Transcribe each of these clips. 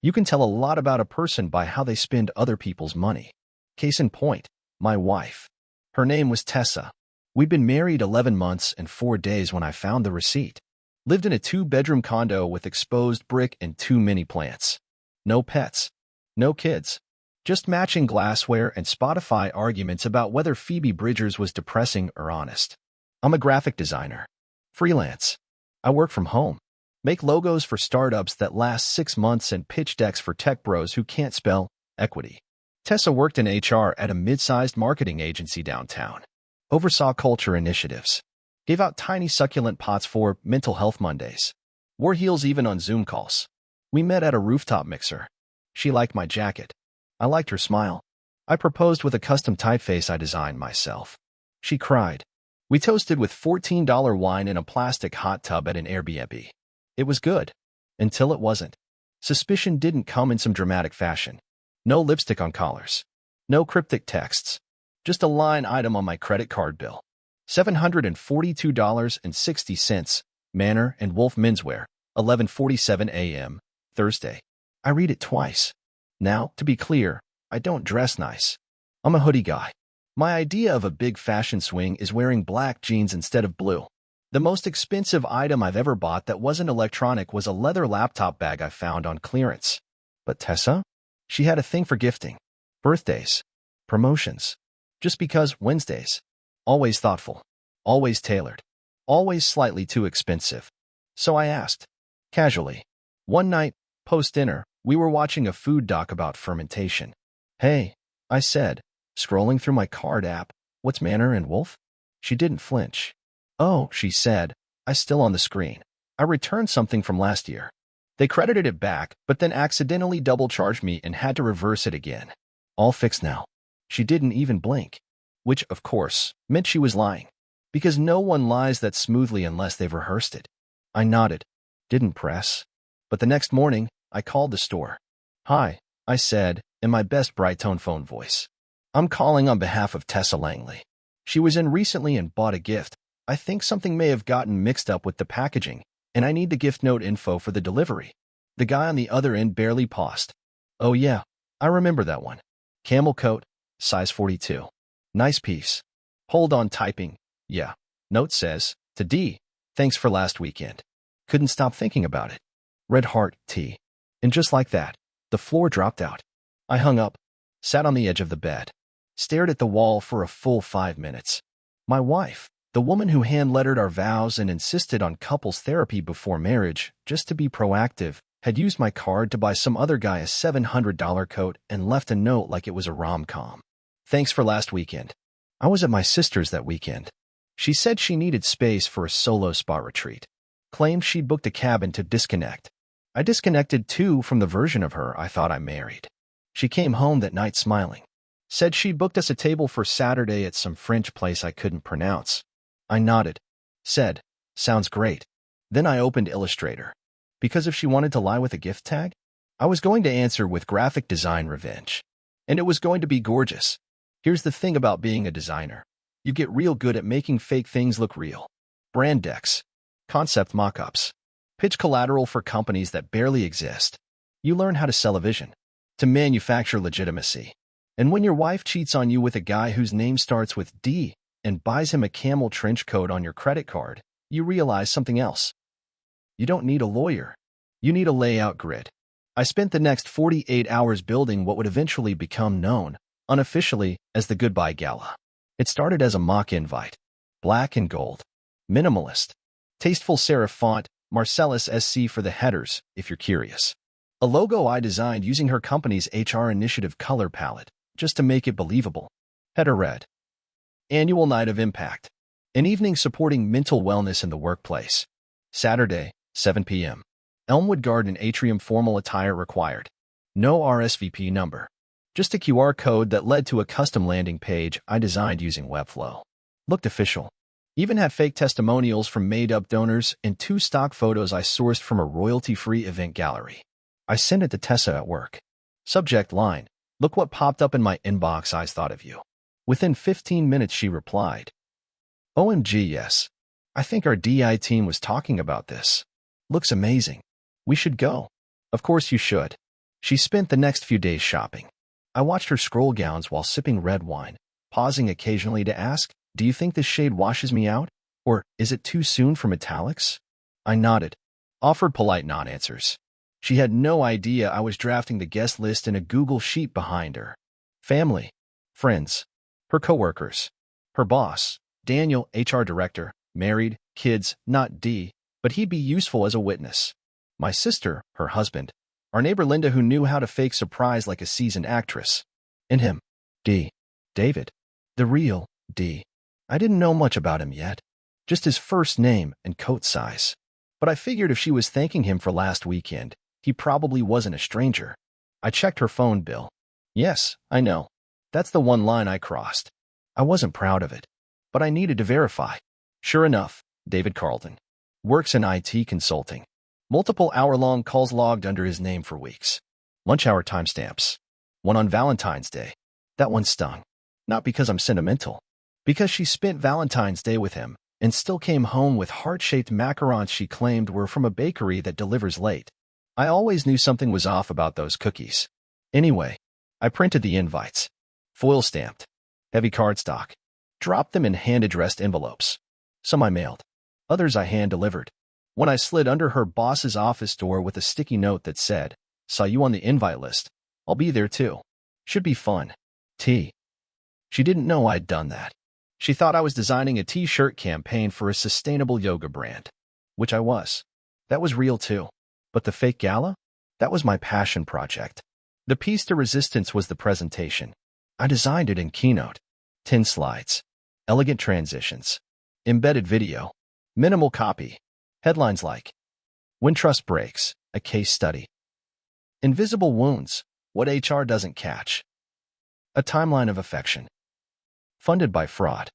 You can tell a lot about a person by how they spend other people's money. Case in point, my wife. Her name was Tessa. We'd been married 11 months and 4 days when I found the receipt. Lived in a 2-bedroom condo with exposed brick and 2 mini plants. No pets. No kids. Just matching glassware and Spotify arguments about whether Phoebe Bridgers was depressing or honest. I'm a graphic designer. Freelance. I work from home. Make logos for startups that last 6 months and pitch decks for tech bros who can't spell equity. Tessa worked in HR at a mid-sized marketing agency downtown. Oversaw culture initiatives. Gave out tiny succulent pots for Mental Health Mondays. Wore heels even on Zoom calls. We met at a rooftop mixer. She liked my jacket. I liked her smile. I proposed with a custom typeface I designed myself. She cried. We toasted with $14 wine in a plastic hot tub at an Airbnb. It was good. Until it wasn't. Suspicion didn't come in some dramatic fashion. No lipstick on collars. No cryptic texts. Just a line item on my credit card bill. $742.60, Manor and Wolf Menswear, 11:47 a.m., Thursday. I read it twice. Now, to be clear, I don't dress nice. I'm a hoodie guy. My idea of a big fashion swing is wearing black jeans instead of blue. The most expensive item I've ever bought that wasn't electronic was a leather laptop bag I found on clearance. But Tessa? She had a thing for gifting. Birthdays. Promotions. Just because Wednesdays. Always thoughtful. Always tailored. Always slightly too expensive. So I asked. Casually. One night, post-dinner, we were watching a food doc about fermentation. Hey, I said, scrolling through my card app, what's Manor and Wolf? She didn't flinch. Oh, she said, I still on the screen. I returned something from last year. They credited it back, but then accidentally double-charged me and had to reverse it again. All fixed now. She didn't even blink. Which, of course, meant she was lying. Because no one lies that smoothly unless they've rehearsed it. I nodded. Didn't press. But the next morning, I called the store. Hi, I said, in my best bright-tone phone voice. I'm calling on behalf of Tessa Langley. She was in recently and bought a gift. I think something may have gotten mixed up with the packaging, and I need the gift note info for the delivery. The guy on the other end barely paused. Oh yeah, I remember that one. Camel coat, size 42. Nice piece. Hold on typing. Yeah. Note says, to D, thanks for last weekend. Couldn't stop thinking about it. Red heart, T. And just like that, the floor dropped out. I hung up, sat on the edge of the bed, stared at the wall for a full 5 minutes. My wife, the woman who hand-lettered our vows and insisted on couples therapy before marriage, just to be proactive, had used my card to buy some other guy a $700 coat and left a note like it was a rom-com. Thanks for last weekend. I was at my sister's that weekend. She said she needed space for a solo spa retreat. Claimed she'd booked a cabin to disconnect. I disconnected too from the version of her I thought I married. She came home that night smiling. Said she'd booked us a table for Saturday at some French place I couldn't pronounce. I nodded. Said, sounds great. Then I opened Illustrator. Because if she wanted to lie with a gift tag, I was going to answer with graphic design revenge. And it was going to be gorgeous. Here's the thing about being a designer. You get real good at making fake things look real. Brand decks. Concept mock-ups. Pitch collateral for companies that barely exist. You learn how to sell a vision. To manufacture legitimacy. And when your wife cheats on you with a guy whose name starts with D and buys him a camel trench coat on your credit card, you realize something else. You don't need a lawyer. You need a layout grid. I spent the next 48 hours building what would eventually become known, unofficially, as the Goodbye Gala. It started as a mock invite. Black and gold. Minimalist. Tasteful serif font, Marcellus SC for the headers, if you're curious. A logo I designed using her company's HR initiative color palette, just to make it believable. Header read. Annual Night of Impact. An evening supporting mental wellness in the workplace. Saturday, 7 p.m. Elmwood Garden Atrium formal attire required. No RSVP number. Just a QR code that led to a custom landing page I designed using Webflow. Looked official. Even had fake testimonials from made-up donors and 2 stock photos I sourced from a royalty-free event gallery. I sent it to Tessa at work. Subject line, look what popped up in my inbox, I thought of you. Within 15 minutes she replied. OMG, yes. I think our DI team was talking about this. Looks amazing. We should go. Of course you should. She spent the next few days shopping. I watched her scroll gowns while sipping red wine, pausing occasionally to ask, "Do you think this shade washes me out? Or is it too soon for metallics?" I nodded, offered polite non-answers. She had no idea I was drafting the guest list in a Google sheet behind her. Family, friends, her coworkers, her boss, Daniel, HR director, married, kids, not D, but he'd be useful as a witness. My sister, her husband, our neighbor Linda, who knew how to fake surprise like a seasoned actress. And him, D. David. The real D. I didn't know much about him yet, just his first name and coat size. But I figured if she was thanking him for last weekend, he probably wasn't a stranger. I checked her phone bill. Yes, I know. That's the one line I crossed. I wasn't proud of it, but I needed to verify. Sure enough, David Carlton. Works in IT consulting. Multiple hour-long calls logged under his name for weeks. Lunch hour timestamps. One on Valentine's Day. That one stung. Not because I'm sentimental. Because she spent Valentine's Day with him and still came home with heart-shaped macarons she claimed were from a bakery that delivers late. I always knew something was off about those cookies. Anyway, I printed the invites. Foil-stamped. Heavy cardstock. Dropped them in hand-addressed envelopes. Some I mailed. Others I hand-delivered. When I slid under her boss's office door with a sticky note that said, "Saw you on the invite list. I'll be there too. Should be fun. T." She didn't know I'd done that. She thought I was designing a t-shirt campaign for a sustainable yoga brand, which I was. That was real too. But the fake gala? That was my passion project. The piece de resistance was the presentation. I designed it in Keynote. 10 slides. Elegant transitions. Embedded video. Minimal copy. Headlines like, "When Trust Breaks, a Case Study." "Invisible Wounds, What HR Doesn't Catch." A Timeline of Affection. Funded by fraud.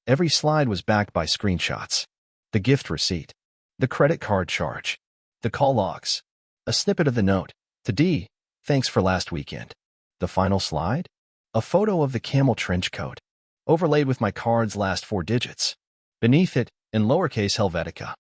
Every slide was backed by screenshots. The gift receipt. The credit card charge. The call logs. A snippet of the note. To D, "Thanks for last weekend." The final slide? A photo of the camel trench coat, overlaid with my card's last 4 digits. Beneath it, in lowercase Helvetica.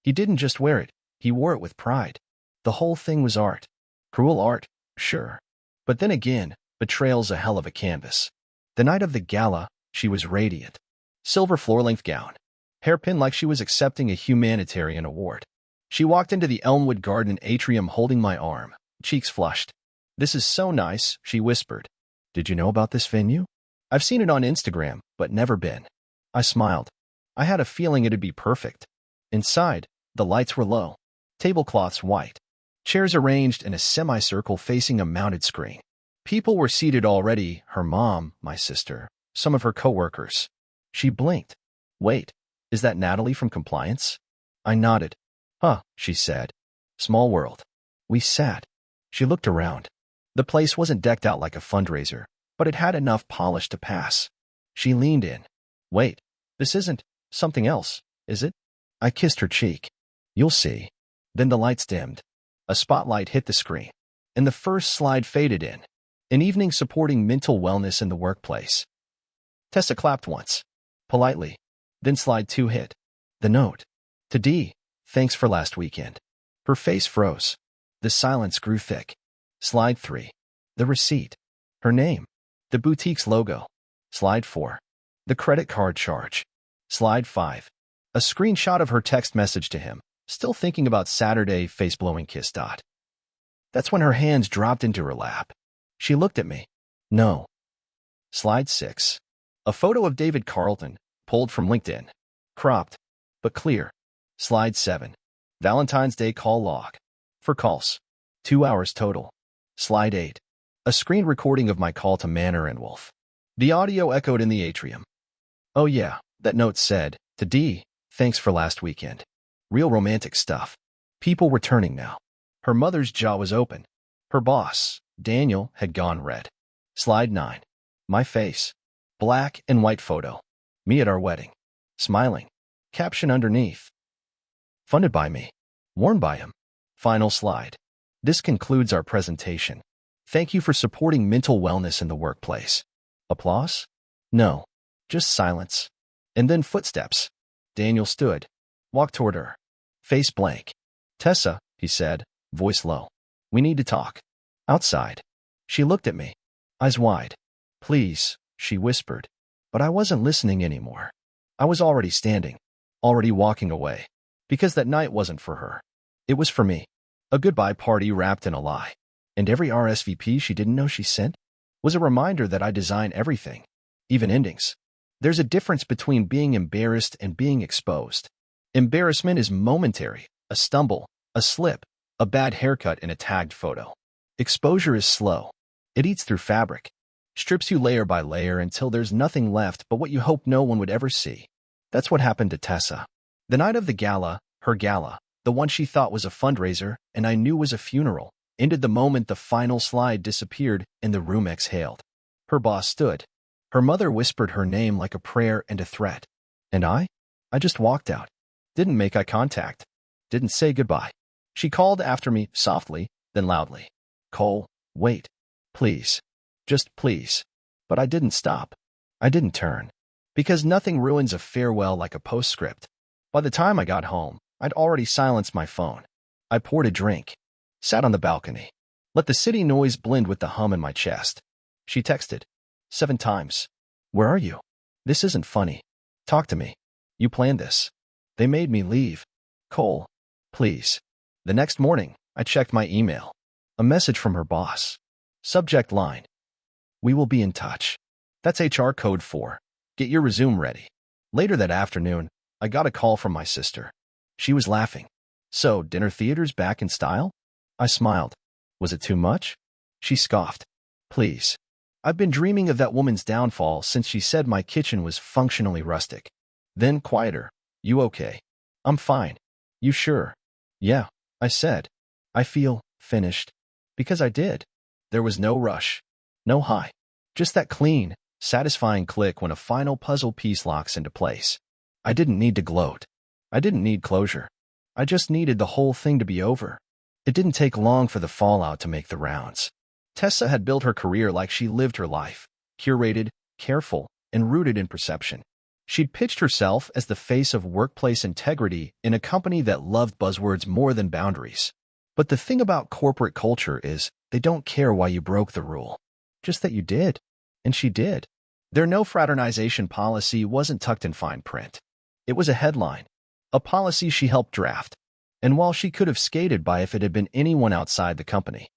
He didn't just wear it, he wore it with pride. The whole thing was art. Cruel art, sure. But then again, betrayal's a hell of a canvas. The night of the gala, she was radiant. Silver floor-length gown. Hairpin like she was accepting a humanitarian award. She walked into the Elmwood Garden atrium holding my arm, cheeks flushed. "This is so nice," she whispered. "Did you know about this venue?" "I've seen it on Instagram, but never been." I smiled. I had a feeling it'd be perfect. Inside, the lights were low. Tablecloths white. Chairs arranged in a semicircle facing a mounted screen. People were seated already, her mom, my sister, some of her coworkers. She blinked. "Wait, is that Natalie from compliance?" I nodded. "Huh," she said. "Small world." We sat. She looked around. The place wasn't decked out like a fundraiser, but it had enough polish to pass. She leaned in. "Wait, this isn't something else, is it?" I kissed her cheek. "You'll see." Then the lights dimmed. A spotlight hit the screen, and the first slide faded in. An evening supporting mental wellness in the workplace. Tessa clapped once, politely. Then slide 2 hit. The note. To D, "Thanks for last weekend." Her face froze. The silence grew thick. Slide 3. The receipt. Her name. The boutique's logo. Slide 4. The credit card charge. Slide 5. A screenshot of her text message to him, "Still thinking about Saturday, face-blowing kiss dot." That's when her hands dropped into her lap. She looked at me. "No." Slide 6. A photo of David Carlton, pulled from LinkedIn. Cropped, but clear. Slide 7. Valentine's Day call log. For calls. 2 hours total. Slide 8. A screen recording of my call to Manor and Wolf. The audio echoed in the atrium. Oh yeah, that note said, "To D, thanks for last weekend." Real romantic stuff. People were turning now. Her mother's jaw was open. Her boss, Daniel, had gone red. Slide 9. My face. Black and white photo. Me at our wedding. Smiling. Caption underneath. Funded by me. Worn by him. Final slide. This concludes our presentation. Thank you for supporting mental wellness in the workplace. Applause? No. Just silence. And then footsteps. Daniel stood. Walked toward her. Face blank. "Tessa," he said, voice low. "We need to talk." Outside. She looked at me, eyes wide. Please, she whispered. But I wasn't listening anymore. I was already standing, already walking away. Because that night wasn't for her. It was for me. A goodbye party wrapped in a lie. And every RSVP she didn't know she sent was a reminder that I design everything, even endings. There's a difference between being embarrassed and being exposed. Embarrassment is momentary, a stumble, a slip, a bad haircut in a tagged photo. Exposure is slow. It eats through fabric, strips you layer by layer until there's nothing left but what you hope no one would ever see. That's what happened to Tessa. The night of the gala, her gala, the one she thought was a fundraiser and I knew was a funeral, ended the moment the final slide disappeared and the room exhaled. Her boss stood. Her mother whispered her name like a prayer and a threat. And I just walked out. Didn't make eye contact. Didn't say goodbye. She called after me softly, then loudly. Cole, wait. Please. Just please. But I didn't stop. I didn't turn. Because nothing ruins a farewell like a postscript. By the time I got home, I'd already silenced my phone. I poured a drink. Sat on the balcony. Let the city noise blend with the hum in my chest. She texted. 7 times. Where are you? This isn't funny. Talk to me. You planned this. They made me leave. Cole, please. The next morning, I checked my email. A message from her boss. Subject line. We will be in touch. That's HR code for get your resume ready. Later that afternoon, I got a call from my sister. She was laughing. So, dinner theater's back in style? I smiled. Was it too much? She scoffed. Please. I've been dreaming of that woman's downfall since she said my kitchen was functionally rustic. Then, quieter. You okay? I'm fine. You sure? Yeah, I said. I feel finished. Because I did. There was no rush. No high. Just that clean, satisfying click when a final puzzle piece locks into place. I didn't need to gloat. I didn't need closure. I just needed the whole thing to be over. It didn't take long for the fallout to make the rounds. Tessa had built her career like she lived her life, curated, careful, and rooted in perception. She'd pitched herself as the face of workplace integrity in a company that loved buzzwords more than boundaries. But the thing about corporate culture is they don't care why you broke the rule. Just that you did. And she did. Their no fraternization policy wasn't tucked in fine print. It was a headline, a policy she helped draft. And while she could have skated by if it had been anyone outside the company,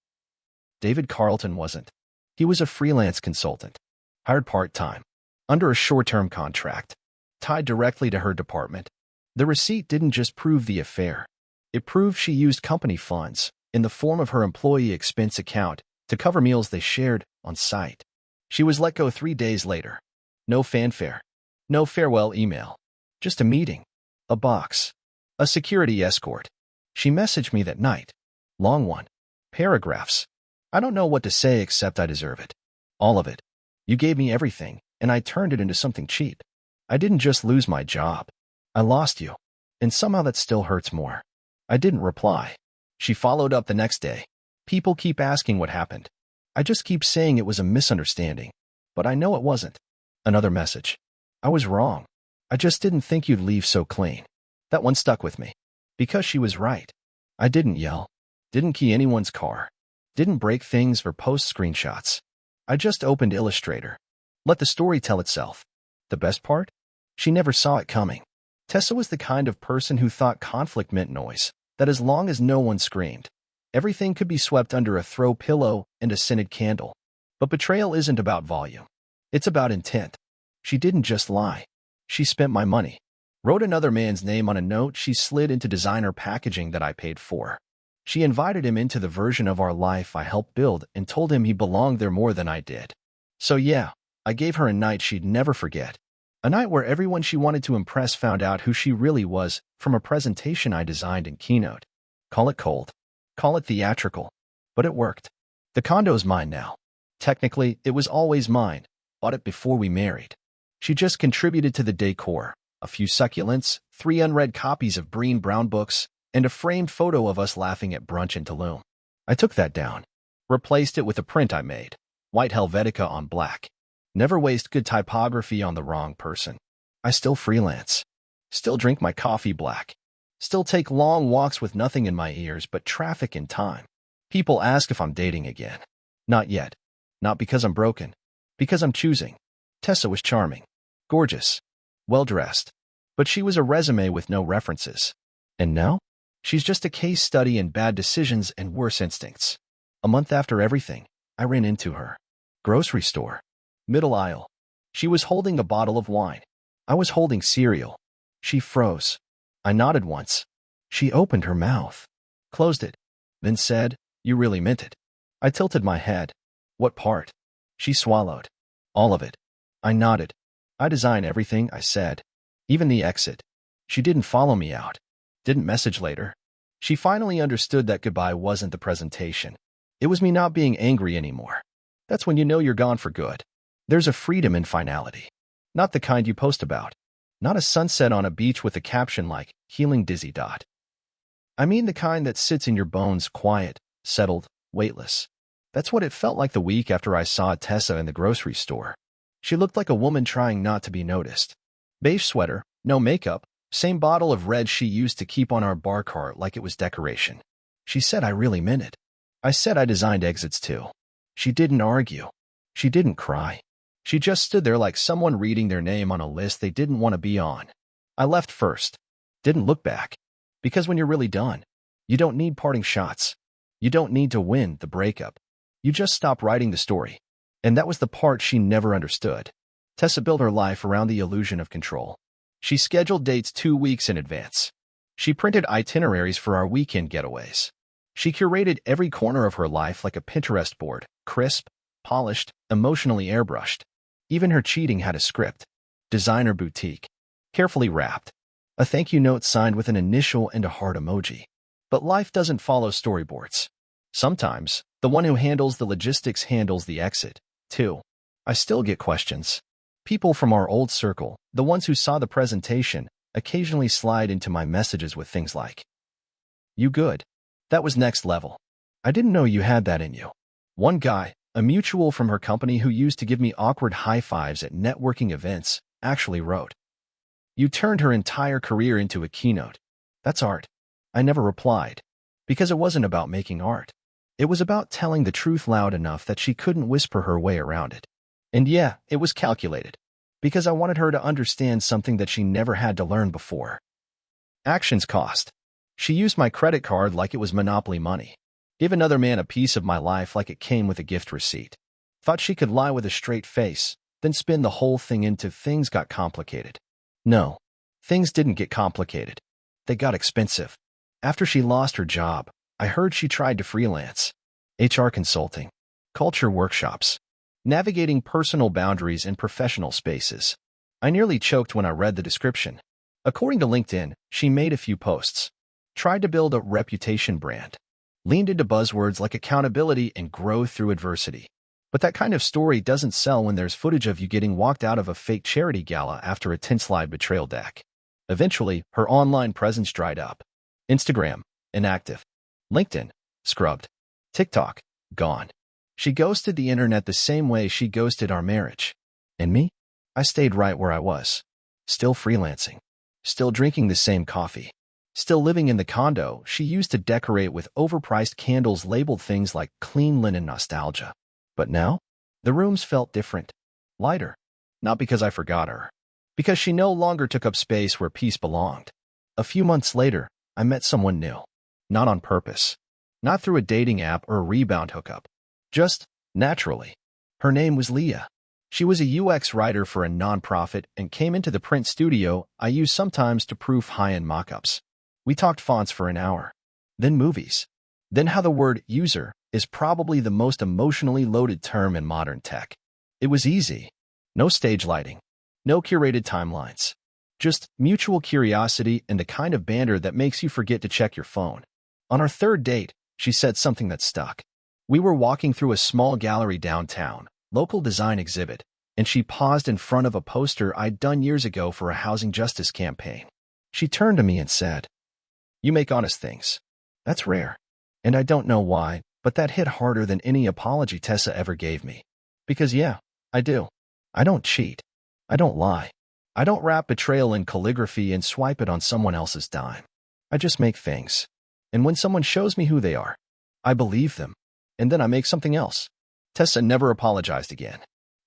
David Carlton wasn't. He was a freelance consultant, hired part-time, under a short-term contract, tied directly to her department. The receipt didn't just prove the affair. It proved she used company funds, in the form of her employee expense account, to cover meals they shared on site. She was let go 3 days later. No fanfare. No farewell email. Just a meeting. A box. A security escort. She messaged me that night. Long one. Paragraphs. I don't know what to say except I deserve it. All of it. You gave me everything, and I turned it into something cheap. I didn't just lose my job. I lost you. And somehow that still hurts more. I didn't reply. She followed up the next day. People keep asking what happened. I just keep saying it was a misunderstanding. But I know it wasn't. Another message. I was wrong. I just didn't think you'd leave so clean. That one stuck with me. Because she was right. I didn't yell. Didn't key anyone's car. Didn't break things or post screenshots. I just opened Illustrator. Let the story tell itself. The best part? She never saw it coming. Tessa was the kind of person who thought conflict meant noise, that as long as no one screamed, everything could be swept under a throw pillow and a scented candle. But betrayal isn't about volume. It's about intent. She didn't just lie. She spent my money. Wrote another man's name on a note she slid into designer packaging that I paid for. She invited him into the version of our life I helped build and told him he belonged there more than I did. So yeah, I gave her a night she'd never forget. A night where everyone she wanted to impress found out who she really was from a presentation I designed in Keynote. Call it cold. Call it theatrical. But it worked. The condo's mine now. Technically, it was always mine. Bought it before we married. She just contributed to the decor. A few succulents, 3 unread copies of Breen Brown books, and a framed photo of us laughing at brunch in Tulum. I took that down. Replaced it with a print I made. White Helvetica on black. Never waste good typography on the wrong person. I still freelance. Still drink my coffee black. Still take long walks with nothing in my ears but traffic and time. People ask if I'm dating again. Not yet. Not because I'm broken. Because I'm choosing. Tessa was charming. Gorgeous. Well-dressed. But she was a resume with no references. And now? She's just a case study in bad decisions and worse instincts. A month after everything, I ran into her. Grocery store. Middle aisle. She was holding a bottle of wine. I was holding cereal. She froze. I nodded once. She opened her mouth. Closed it. Then said, "You really meant it." I tilted my head. "What part?" She swallowed. "All of it." I nodded. "I design everything," I said. "Even the exit." She didn't follow me out. Didn't message later. She finally understood that goodbye wasn't the presentation. It was me not being angry anymore. That's when you know you're gone for good. There's a freedom in finality. Not the kind you post about. Not a sunset on a beach with a caption like, "Healing Dizzy Dot." I mean the kind that sits in your bones, quiet, settled, weightless. That's what it felt like the week after I saw Tessa in the grocery store. She looked like a woman trying not to be noticed. Beige sweater, no makeup, same bottle of red she used to keep on our bar cart like it was decoration. She said I really meant it. I said I designed exits too. She didn't argue. She didn't cry. She just stood there like someone reading their name on a list they didn't want to be on. I left first. Didn't look back. Because when you're really done, you don't need parting shots. You don't need to win the breakup. You just stop writing the story. And that was the part she never understood. Tessa built her life around the illusion of control. She scheduled dates 2 weeks in advance. She printed itineraries for our weekend getaways. She curated every corner of her life like a Pinterest board, crisp, polished, emotionally airbrushed. Even her cheating had a script. Designer boutique. Carefully wrapped. A thank you note signed with an initial and a heart emoji. But life doesn't follow storyboards. Sometimes, the one who handles the logistics handles the exit, too. I still get questions. People from our old circle, the ones who saw the presentation, occasionally slide into my messages with things like, "You good?" That was next level. "I didn't know you had that in you." One guy, a mutual from her company who used to give me awkward high fives at networking events, actually wrote, "You turned her entire career into a keynote. That's art." I never replied. Because it wasn't about making art. It was about telling the truth loud enough that she couldn't whisper her way around it. And yeah, it was calculated. Because I wanted her to understand something that she never had to learn before. Actions cost. She used my credit card like it was Monopoly money. Gave another man a piece of my life like it came with a gift receipt. Thought she could lie with a straight face, then spin the whole thing into things got complicated. No, things didn't get complicated. They got expensive. After she lost her job, I heard she tried to freelance. HR consulting. Culture workshops. Navigating personal boundaries in professional spaces. I nearly choked when I read the description. According to LinkedIn, she made a few posts. Tried to build a reputation brand. Leaned into buzzwords like accountability and growth through adversity. But that kind of story doesn't sell when there's footage of you getting walked out of a fake charity gala after a 10-slide betrayal deck. Eventually, her online presence dried up. Instagram, inactive. LinkedIn, scrubbed. TikTok, gone. She ghosted the internet the same way she ghosted our marriage. And me? I stayed right where I was. Still freelancing. Still drinking the same coffee. Still living in the condo she used to decorate with overpriced candles labeled things like clean linen nostalgia. But now, the rooms felt different. Lighter. Not because I forgot her. Because she no longer took up space where peace belonged. A few months later, I met someone new. Not on purpose. Not through a dating app or a rebound hookup. Just naturally. Her name was Leah. She was a UX writer for a nonprofit and came into the print studio I use sometimes to proof high-end mock-ups. We talked fonts for an hour. Then movies. Then how the word user is probably the most emotionally loaded term in modern tech. It was easy. No stage lighting. No curated timelines. Just mutual curiosity and the kind of banter that makes you forget to check your phone. On our third date, she said something that stuck. We were walking through a small gallery downtown, local design exhibit, and she paused in front of a poster I'd done years ago for a housing justice campaign. She turned to me and said, "You make honest things. That's rare." And I don't know why, but that hit harder than any apology Tessa ever gave me. Because yeah, I do. I don't cheat. I don't lie. I don't wrap betrayal in calligraphy and swipe it on someone else's dime. I just make things. And when someone shows me who they are, I believe them. And then I make something else. Tessa never apologized again.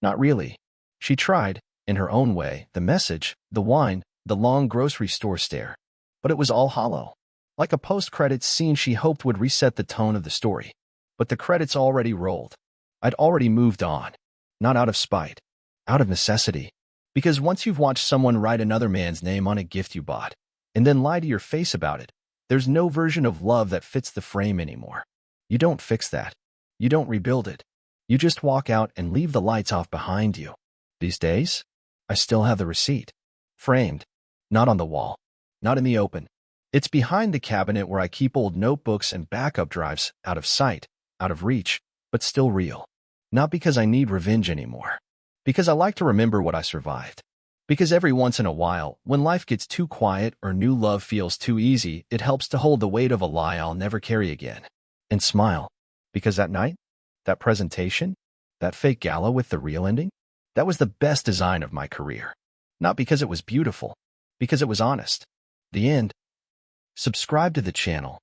Not really. She tried, in her own way, the message, the wine, the long grocery store stare. But it was all hollow. Like a post-credits scene she hoped would reset the tone of the story. But the credits already rolled. I'd already moved on. Not out of spite. Out of necessity. Because once you've watched someone write another man's name on a gift you bought, and then lie to your face about it, there's no version of love that fits the frame anymore. You don't fix that. You don't rebuild it. You just walk out and leave the lights off behind you. These days, I still have the receipt. Framed. Not on the wall. Not in the open. It's behind the cabinet where I keep old notebooks and backup drives, out of sight, out of reach, but still real. Not because I need revenge anymore. Because I like to remember what I survived. Because every once in a while, when life gets too quiet or new love feels too easy, it helps to hold the weight of a lie I'll never carry again. And smile. Because that night, that presentation, that fake gala with the real ending, that was the best design of my career. Not because it was beautiful, because it was honest. The end. Subscribe to the channel